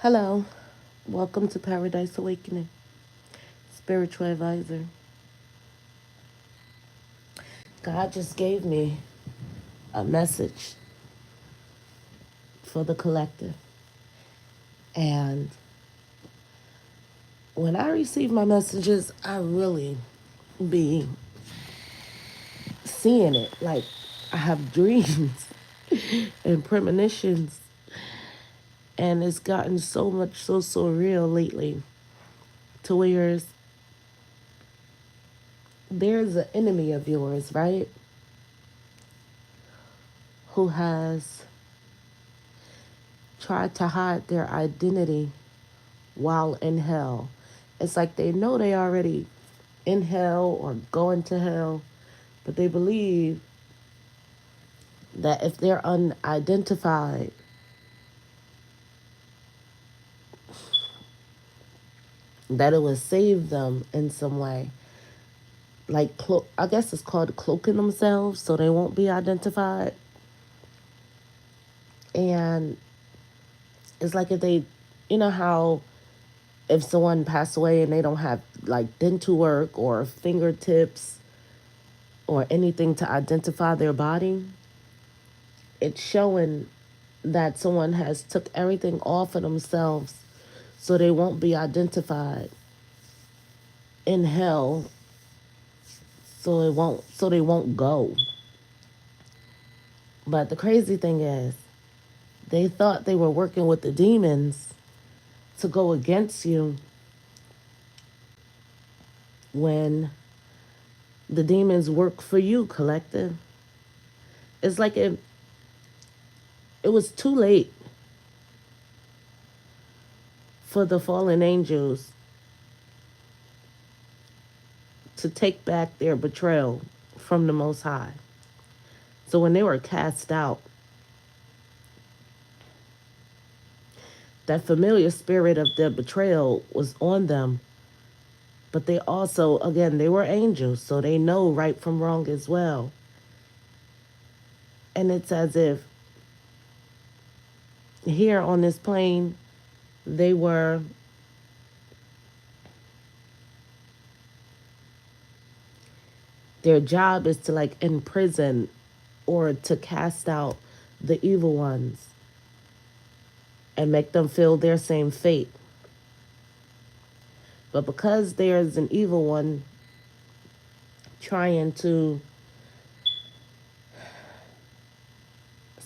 Hello, welcome to Paradise Awakening, Spiritual Advisor. God just gave me a message for the collective. And when I receive my messages, I really be seeing it. Like I have dreams and premonitions. And it's gotten so much so surreal lately to where there's an enemy of yours, right? Who has tried to hide their identity while in hell. It's like they know they already in hell or going to hell, but they believe that if they're unidentified, that it will save them in some way. Like, I guess it's called cloaking themselves so they won't be identified. And it's like if they, you know how if someone passed away and they don't have like dental work or fingertips or anything to identify their body, it's showing that someone has took everything off of themselves so they won't be identified in hell, so they won't go. But the crazy thing is they thought they were working with the demons to go against you when the demons work for you, collective. It's like it was too late for the fallen angels to take back their betrayal from the Most High. So when they were cast out, that familiar spirit of their betrayal was on them. But they also, again, they were angels, so they know right from wrong as well. And it's as if here on this plane, they were their job is to like imprison or to cast out the evil ones and make them feel their same fate. But because there's an evil one trying to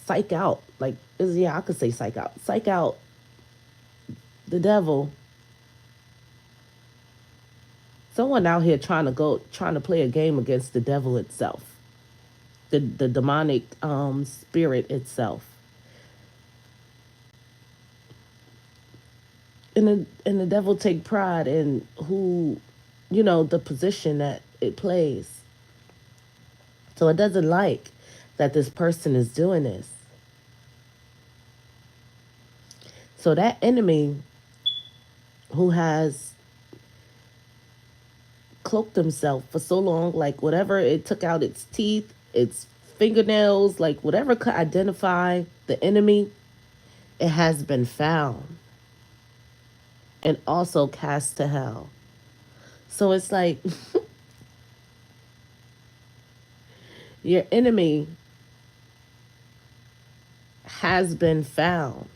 psych out, like, yeah, I could say psych out the devil. Someone out here trying to play a game against the devil itself, the demonic spirit itself. And the devil take pride in who, the position that it plays. So it doesn't like that this person is doing this. So that enemy who has cloaked himself for so long, like whatever it took out its teeth, its fingernails, like whatever could identify the enemy, it has been found and also cast to hell. So it's like your enemy has been found.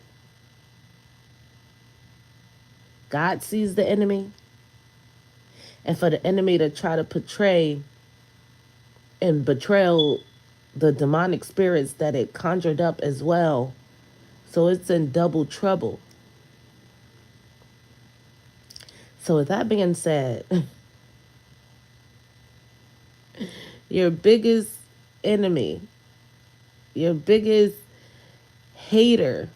God sees the enemy, and for the enemy to try to portray and betrayal the demonic spirits that it conjured up as well. So it's in double trouble. So with that being said, your biggest enemy, your biggest hater,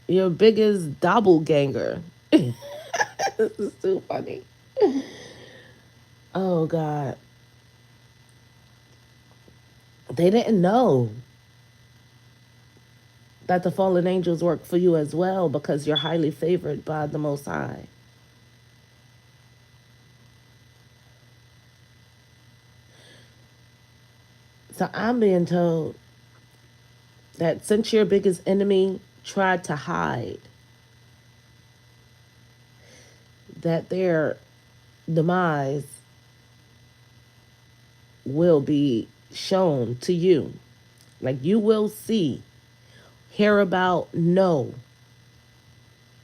your biggest doppelganger. This is too funny. Oh God. They didn't know that the fallen angels work for you as well because you're highly favored by the Most High. So I'm being told that since your biggest enemy tried to hide that their demise will be shown to you. Like you will see, hear about, know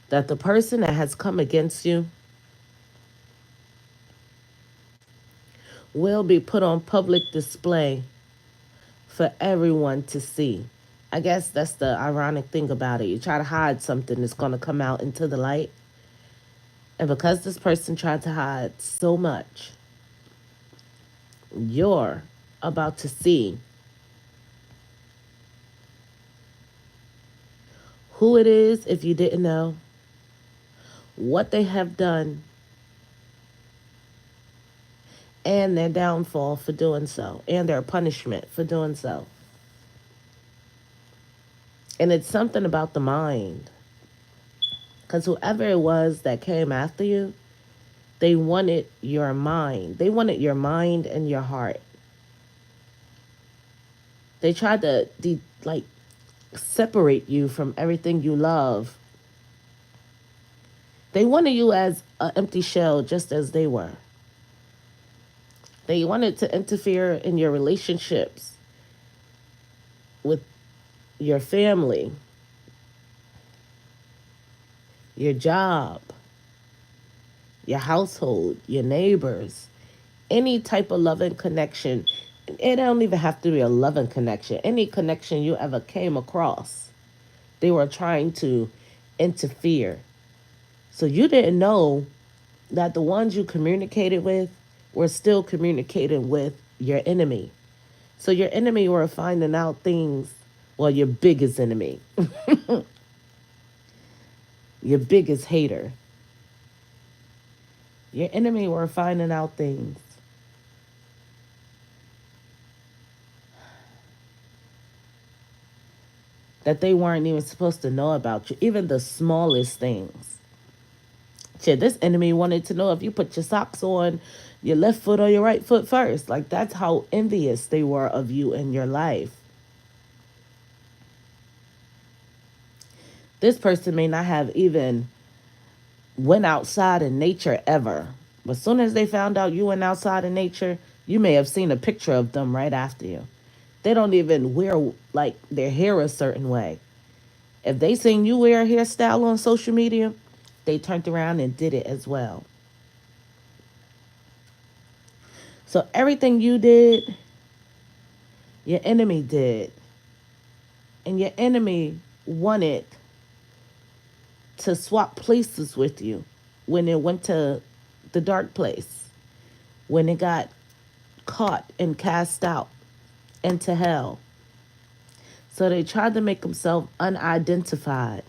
that the person that has come against you will be put on public display for everyone to see. I guess that's the ironic thing about it. You try to hide something that's going to come out into the light. And because this person tried to hide so much, you're about to see who it is if you didn't know, what they have done, and their downfall for doing so, and their punishment for doing so. And it's something about the mind. Because whoever it was that came after you, they wanted your mind. They wanted your mind and your heart. They tried to separate you from everything you love. They wanted you as an empty shell, just as they were. They wanted to interfere in your relationships with your family, your job, your household, your neighbors, any type of loving connection. It don't even have to be a loving connection. Any connection you ever came across, they were trying to interfere. So you didn't know that the ones you communicated with were still communicating with your enemy. So your enemy were finding out things, well, your biggest enemy, your biggest hater. Your enemy were finding out things that they weren't even supposed to know about you, even the smallest things. Shit, this enemy wanted to know if you put your socks on your left foot or your right foot first. Like, that's how envious they were of you in your life. This person may not have even went outside in nature ever. But as soon as they found out you went outside in nature, you may have seen a picture of them right after you. They don't even wear like their hair a certain way. If they seen you wear a hairstyle on social media, they turned around and did it as well. So everything you did, your enemy did. And your enemy wanted to swap places with you when it went to the dark place, when it got caught and cast out into hell. So they tried to make themselves unidentified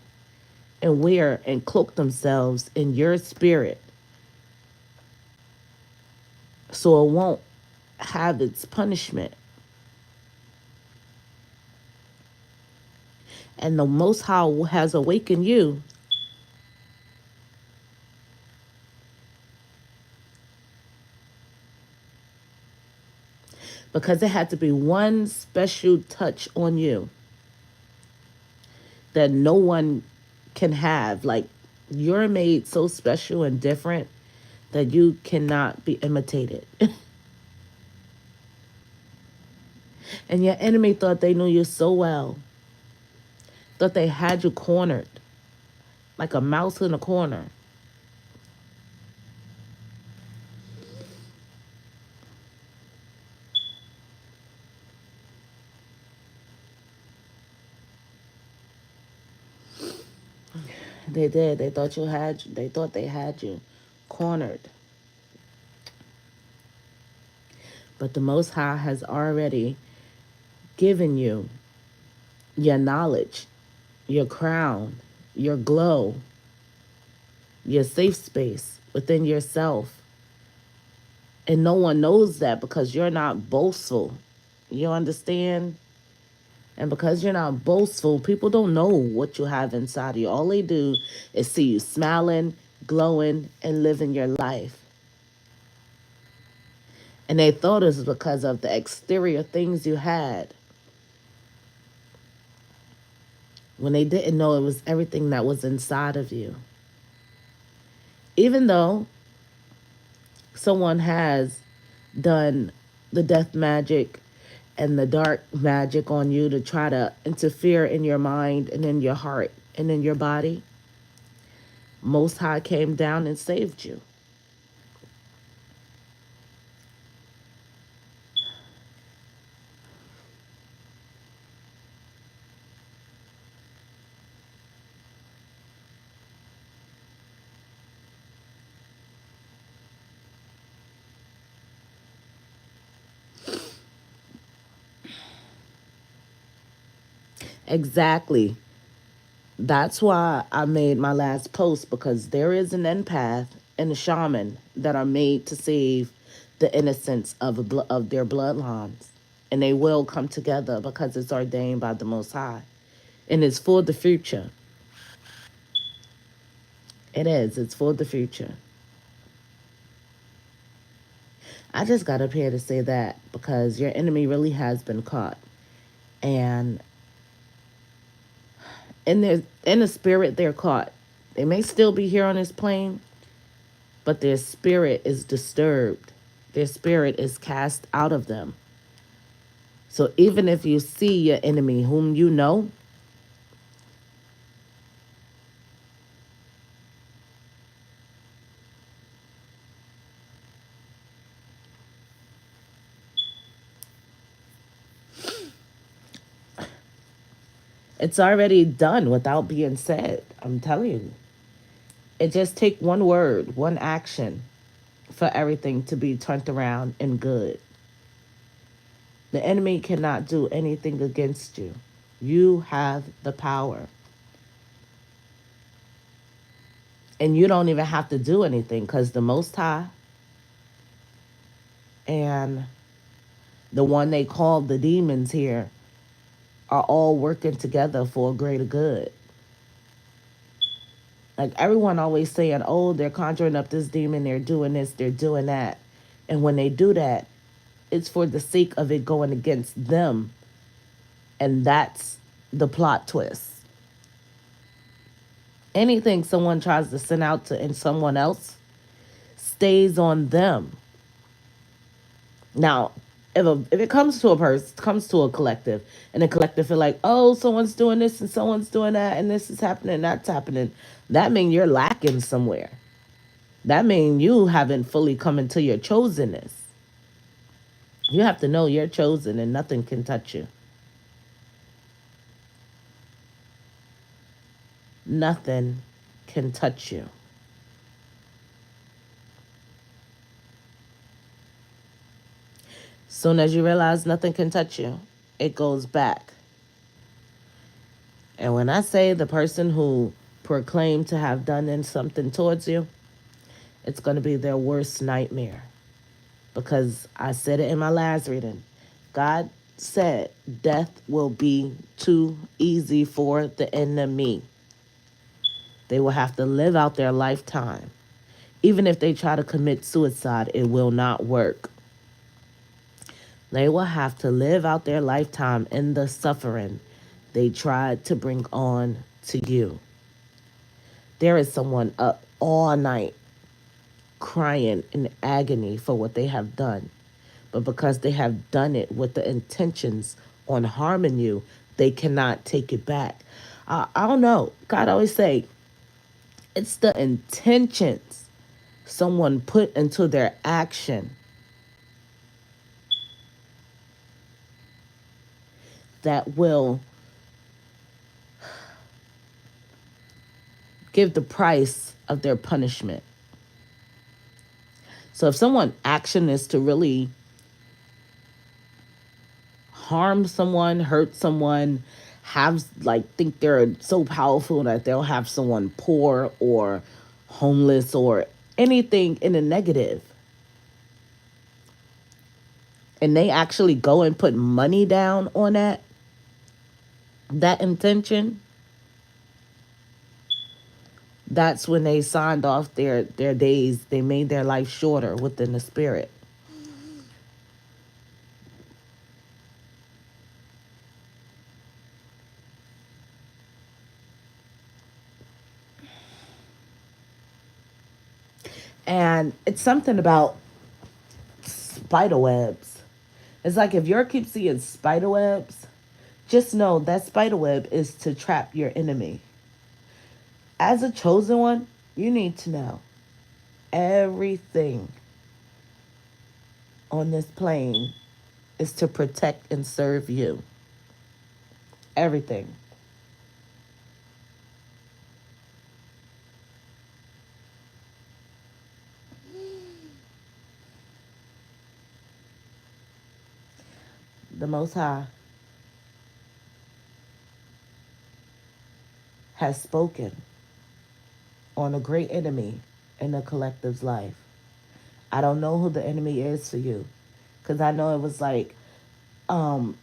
and wear and cloak themselves in your spirit so it won't have its punishment. And the Most High has awakened you because it had to be one special touch on you that no one can have. Like, you're made so special and different that you cannot be imitated. And your enemy thought they knew you so well, thought they had you cornered like a mouse in a corner. They did. They thought they had you cornered. But the Most High has already given you your knowledge, your crown, your glow, your safe space within yourself. And no one knows that because you're not boastful. You understand? And because you're not boastful, people don't know what you have inside of you. All they do is see you smiling, glowing, and living your life. And they thought it was because of the exterior things you had, when they didn't know it was everything that was inside of you. Even though someone has done the death magic and the dark magic on you to try to interfere in your mind and in your heart and in your body, Most High came down and saved you. Exactly. That's why I made my last post, because there is an empath and a shaman that are made to save the innocence of their bloodlines, and they will come together because it's ordained by the Most High, and it's for the future. It is. It's for the future. I just got up here to say that because your enemy really has been caught, and in the spirit they're caught. They may still be here on this plane, but their spirit is disturbed. Their spirit is cast out of them. So even if you see your enemy whom you know, it's already done without being said. I'm telling you. It just take one word, one action for everything to be turned around and good. The enemy cannot do anything against you. You have the power. And you don't even have to do anything, because the Most High and the one they call the demons here are all working together for a greater good. Like everyone always saying, oh, they're conjuring up this demon, they're doing this, they're doing that. And when they do that, it's for the sake of it going against them. And that's the plot twist. Anything someone tries to send out to in someone else stays on them. Now, if it comes to a person, comes to a collective, and the collective feel like, oh, someone's doing this and someone's doing that, and this is happening and that's happening, that means you're lacking somewhere. That means you haven't fully come into your chosenness. You have to know you're chosen and nothing can touch you. Nothing can touch you. Soon as you realize nothing can touch you, it goes back. And when I say the person who proclaimed to have done something towards you, it's going to be their worst nightmare. Because I said it in my last reading. God said death will be too easy for the enemy. They will have to live out their lifetime. Even if they try to commit suicide, it will not work. They will have to live out their lifetime in the suffering they tried to bring on to you. There is someone up all night crying in agony for what they have done. But because they have done it with the intentions on harming you, they cannot take it back. I don't know. God always say, it's the intentions someone put into their action that will give the price of their punishment. So if someone action is to really harm someone, hurt someone, have like think they're so powerful that they'll have someone poor or homeless or anything in a negative, and they actually go and put money down on that intention, that's when they signed off their days. They made their life shorter within the spirit. And it's something about spider webs. It's like if you keep seeing spider webs, just know that spider web is to trap your enemy. As a chosen one, you need to know everything on this plane is to protect and serve you. Everything. The Most High has spoken on a great enemy in the collective's life. I don't know who the enemy is for you, because I know it was like, um,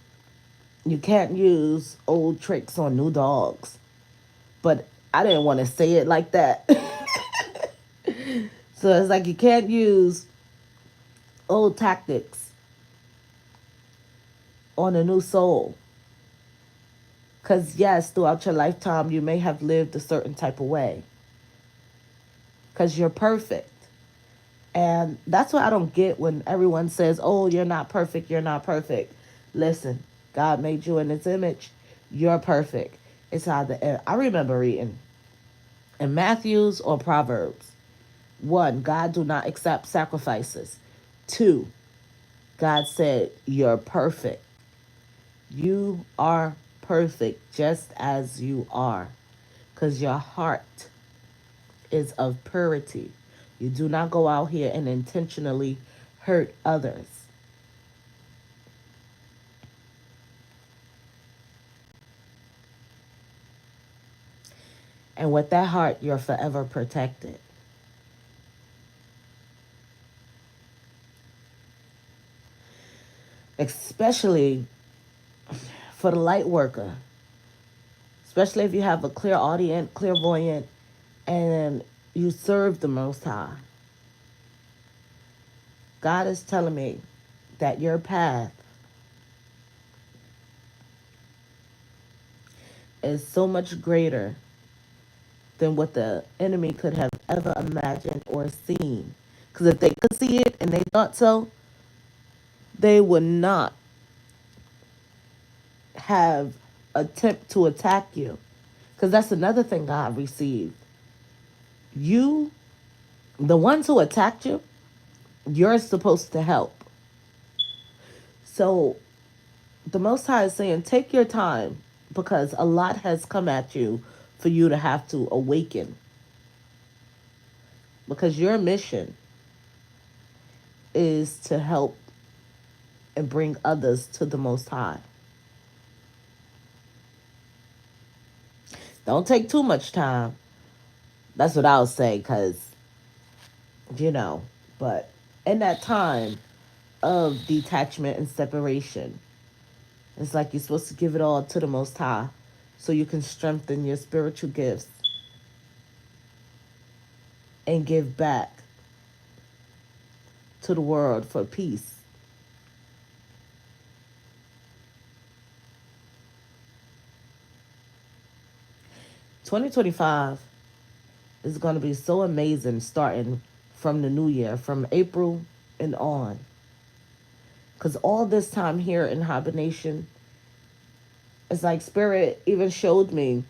you can't use old tricks on new dogs, but I didn't want to say it like that. So it's like you can't use old tactics on a new soul. Because, yes, throughout your lifetime, you may have lived a certain type of way because you're perfect. And that's what I don't get when everyone says, oh, you're not perfect, you're not perfect. Listen, God made you in his image. You're perfect. It's either, I remember reading in Matthews or Proverbs. One, God do not accept sacrifices. Two, God said, you're perfect. You are perfect just as you are, because your heart is of purity. You do not go out here and intentionally hurt others. And with that heart, you're forever protected. Especially for the light worker. Especially if you have a clear audience, clairvoyant, and you serve the Most High. God is telling me that your path is so much greater than what the enemy could have ever imagined or seen. Because if they could see it and they thought so, they would not have attempt to attack you. Because that's another thing God received. You, the ones who attacked you, you're supposed to help. So the Most High is saying, take your time because a lot has come at you for you to have to awaken. Because your mission is to help and bring others to the Most High. Don't take too much time. That's what I'll say, because, you know, but in that time of detachment and separation, it's like you're supposed to give it all to the Most High so you can strengthen your spiritual gifts and give back to the world for peace. 2025 is going to be so amazing starting from the new year, from April and on. Because all this time here in hibernation, it's like Spirit even showed me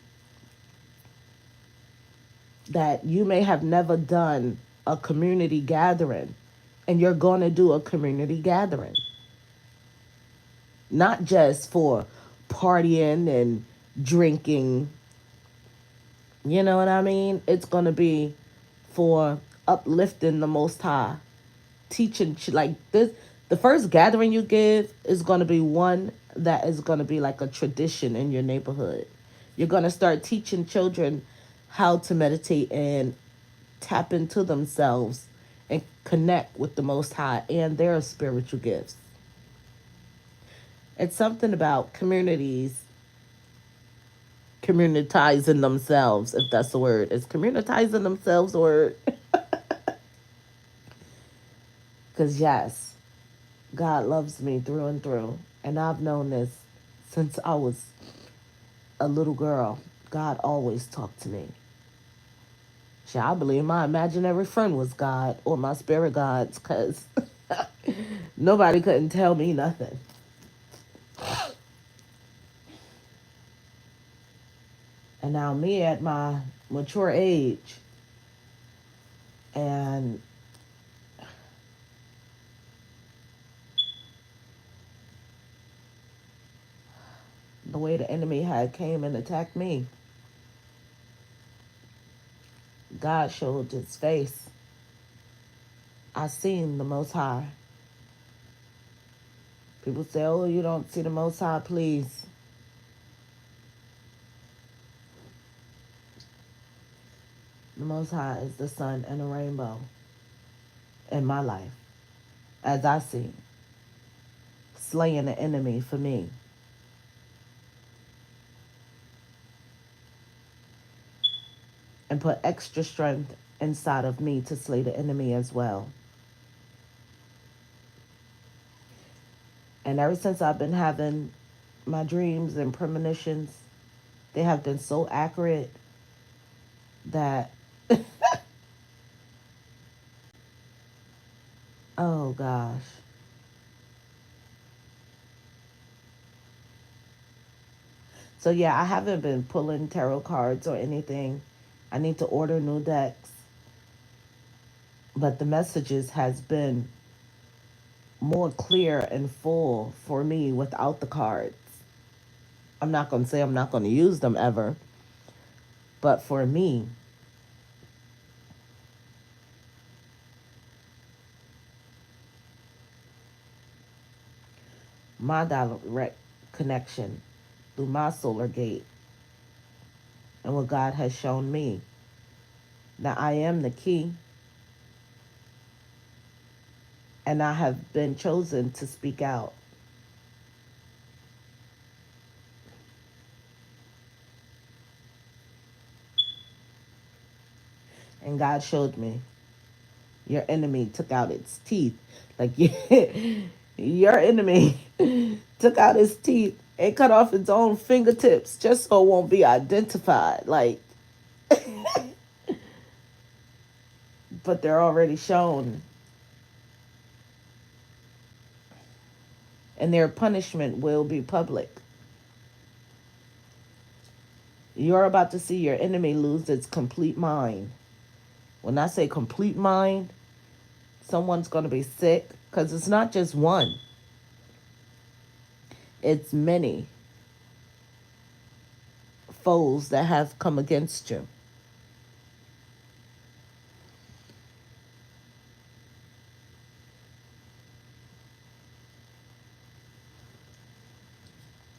that you may have never done a community gathering and you're going to do a community gathering. Not just for partying and drinking, you know what I mean? It's going to be for uplifting the Most High, teaching like this. The first gathering you give is going to be one that is going to be like a tradition in your neighborhood. You're going to start teaching children how to meditate and tap into themselves and connect with the Most High and their spiritual gifts. It's something about communities communitizing themselves, if that's the word. Is communitizing themselves a word? Because, yes, God loves me through and through. And I've known this since I was a little girl. God always talked to me. Shit, I believe my imaginary friend was God or my spirit gods, because nobody couldn't tell me nothing. And now me at my mature age, and the way the enemy had came and attacked me, God showed his face. I seen the Most High. People say, oh, you don't see the Most High, please. The Most High is the sun and the rainbow in my life, as I see, slaying the enemy for me. And put extra strength inside of me to slay the enemy as well. And ever since I've been having my dreams and premonitions, they have been so accurate that, oh gosh. So yeah, I haven't been pulling tarot cards or anything. I need to order new decks. But the messages has been more clear and full for me without the cards. I'm not going to say I'm not going to use them ever, but for me, my direct connection through my solar gate and what God has shown me, that I am the key and I have been chosen to speak out. And God showed me your enemy took out its teeth. Like your enemy took out its teeth and cut off its own fingertips just so it won't be identified. Like, but they're already shown. And their punishment will be public. You're about to see your enemy lose its complete mind. When I say complete mind, someone's going to be sick, because it's not just one, it's many foes that have come against you.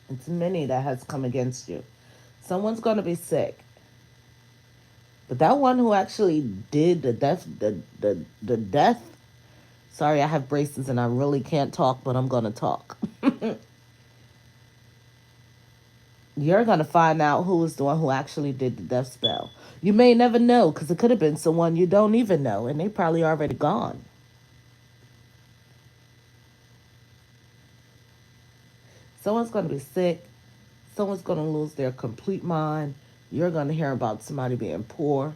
It's many that has come against you. Someone's going to be sick. But that one who actually did the death, sorry, I have braces and I really can't talk, but I'm going to talk. You're going to find out who is the one who actually did the death spell. You may never know, because it could have been someone you don't even know, and they probably already gone. Someone's going to be sick. Someone's going to lose their complete mind. You're going to hear about somebody being poor.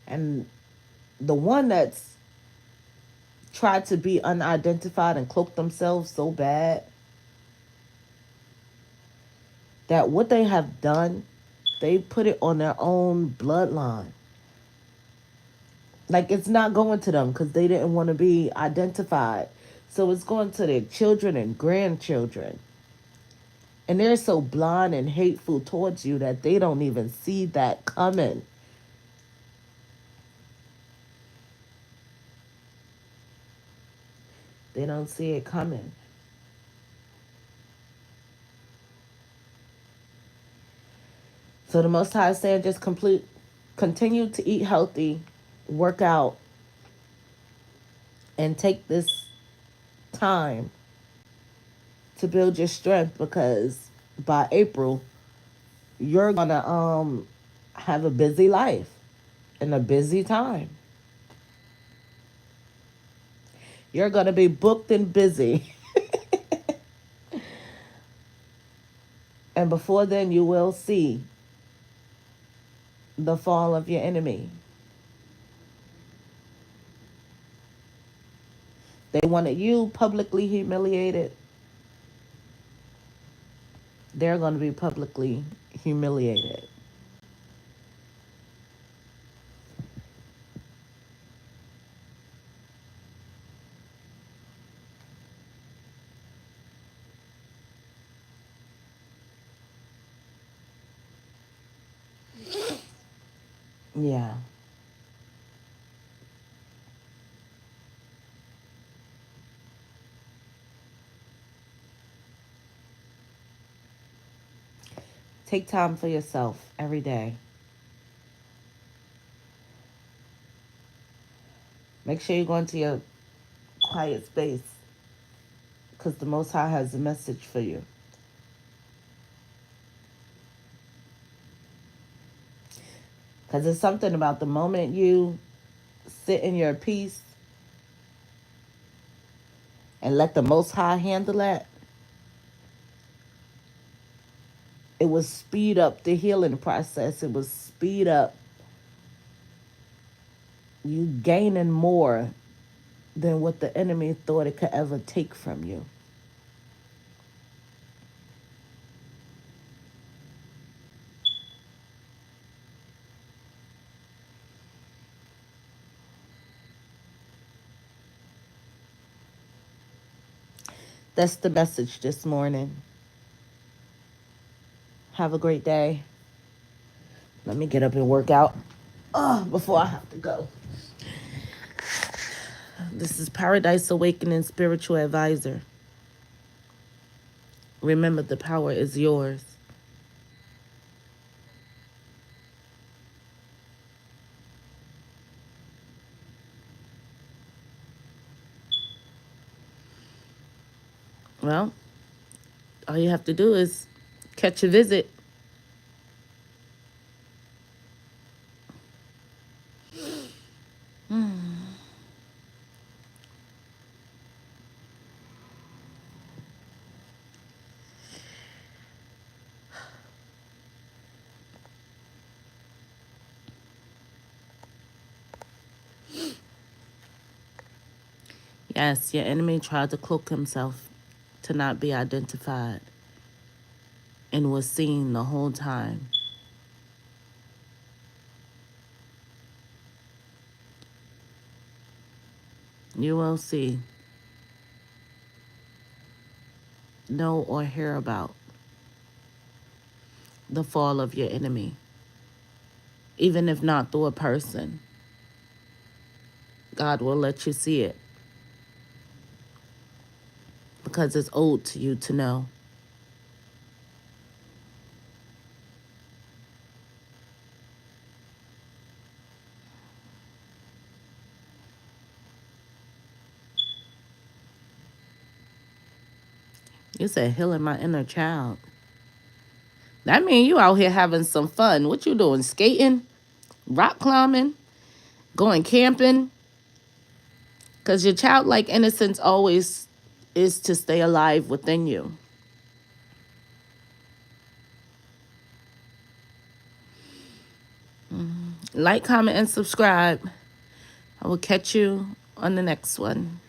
And the one that's tried to be unidentified and cloak themselves so bad that what they have done, they put it on their own bloodline. Like, it's not going to them because they didn't want to be identified. So it's going to their children and grandchildren. And they're so blind and hateful towards you that they don't even see that coming. They don't see it coming. So the Most High is saying just continue to eat healthy, work out, and take this time to build your strength, because by April you're gonna have a busy life and a busy time. You're gonna be booked and busy. And before then, you will see the fall of your enemy. They wanted you publicly humiliated. They're going to be publicly humiliated. Yeah. Take time for yourself every day. Make sure you go into your quiet space because the Most High has a message for you. Because it's something about the moment you sit in your peace and let the Most High handle that, it will speed up the healing process. It will speed up you gaining more than what the enemy thought it could ever take from you. That's the message this morning. Have a great day. Let me get up and work out before I have to go. This is Paradise Awakening Spiritual Advisor. Remember, the power is yours. Well, all you have to do is catch a visit. Yes, your enemy tried to cloak himself to not be identified and was seen the whole time. You will see, know, or hear about the fall of your enemy, even if not through a person. God will let you see it because it's owed to you to know. You said healing my inner child. That means you out here having some fun. What you doing? Skating? Rock climbing? Going camping? Because your childlike innocence always is to stay alive within you. Like, comment, and subscribe. I will catch you on the next one.